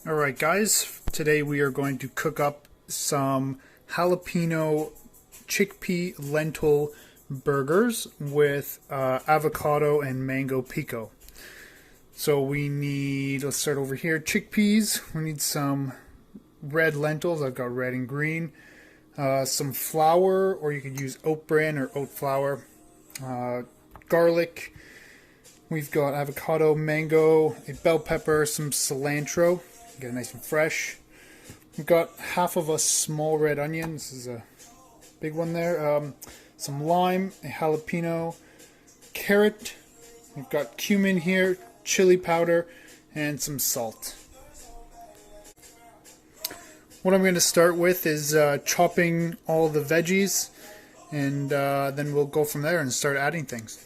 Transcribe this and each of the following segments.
Alright guys, today we are going to cook up some jalapeno chickpea lentil burgers with avocado and mango pico. So we need, let's start over here, chickpeas. We need some red lentils. I've got red and green. Some flour, or you could use oat bran or oat flour. Garlic. We've got avocado, mango, a bell pepper, some cilantro. Get it nice and fresh. We've got half of a small red onion. This is a big one there. Some lime, a jalapeno, carrot. We've got cumin here, chili powder, and some salt. What I'm going to start with is chopping all the veggies, and then we'll go from there and start adding things.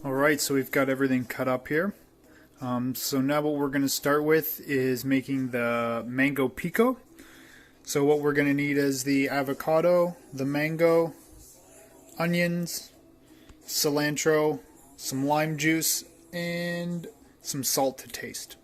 Alright, so we've got everything cut up here. So now what we're going to start with is making the mango pico. So what we're going to need is the avocado, the mango, onions, cilantro, some lime juice, and some salt to taste.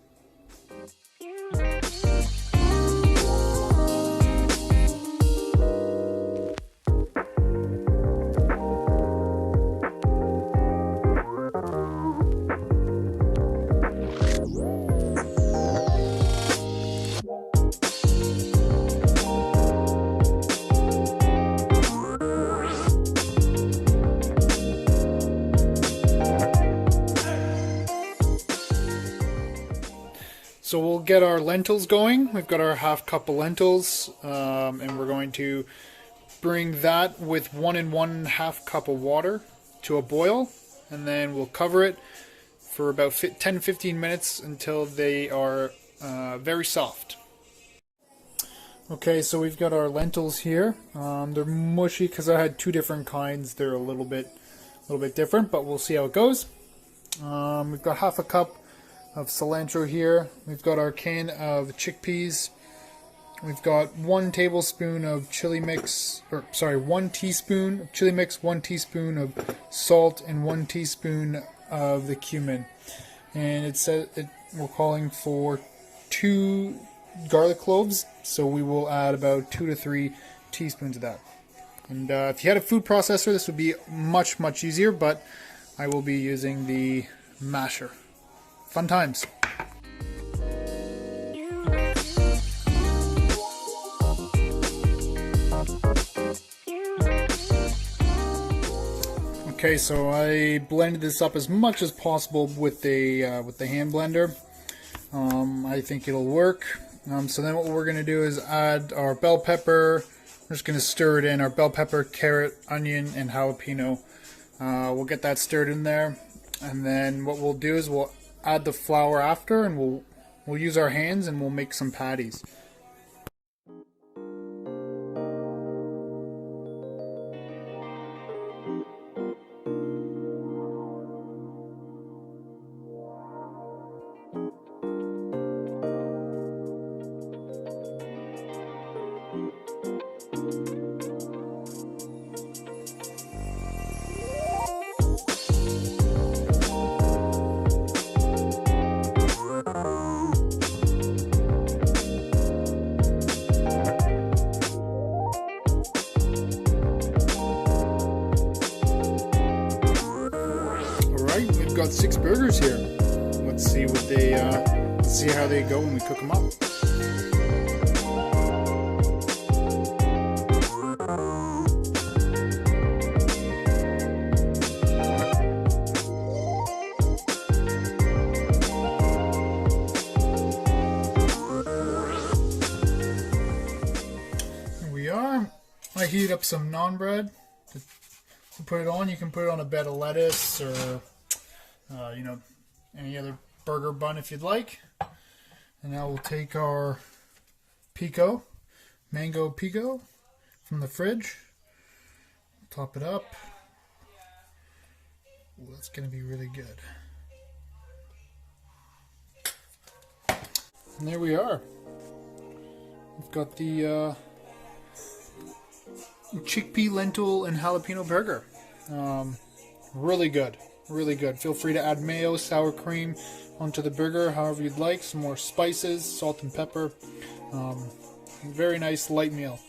So we'll get our lentils going. We've got our half cup of lentils, and we're going to bring that with 1 1/2 cup of water to a boil, and then we'll cover it for about 10-15 minutes until they are very soft. Okay, so we've got our lentils here. They're mushy because I had two different kinds. They're a little bit different, but we'll see how it goes. We've got half a cup of cilantro here. We've got our can of chickpeas. We've got 1 tablespoon of chili mix, or sorry, 1 teaspoon of chili mix, 1 teaspoon of salt, and 1 teaspoon of the cumin. And it says we're calling for 2 garlic cloves, so we will add about 2 to 3 teaspoons of that. And if you had a food processor, this would be much easier, but I will be using the masher. Fun times. Okay, so I blended this up as much as possible with the hand blender. I think it'll work. So then what we're going to do is add our bell pepper. We're just going to stir it in. Our bell pepper, carrot, onion, and jalapeno. We'll get that stirred in there, and then what we'll do is we'll add the flour after, and we'll use our hands and we'll make some patties. got 6 burgers here. Let's see what they, see how they go when we cook them up. Here we are. I heat up some naan bread to put it on. You can put it on a bed of lettuce or, you know, any other burger bun if you'd like. And now we'll take our pico, mango pico from the fridge. Top it up. Ooh, that's going to be really good. And there we are. We've got the chickpea, lentil, and jalapeno burger. Really good. Really good. Feel free to add mayo, sour cream onto the burger, however you'd like. Some more spices, salt and pepper. Very nice light meal.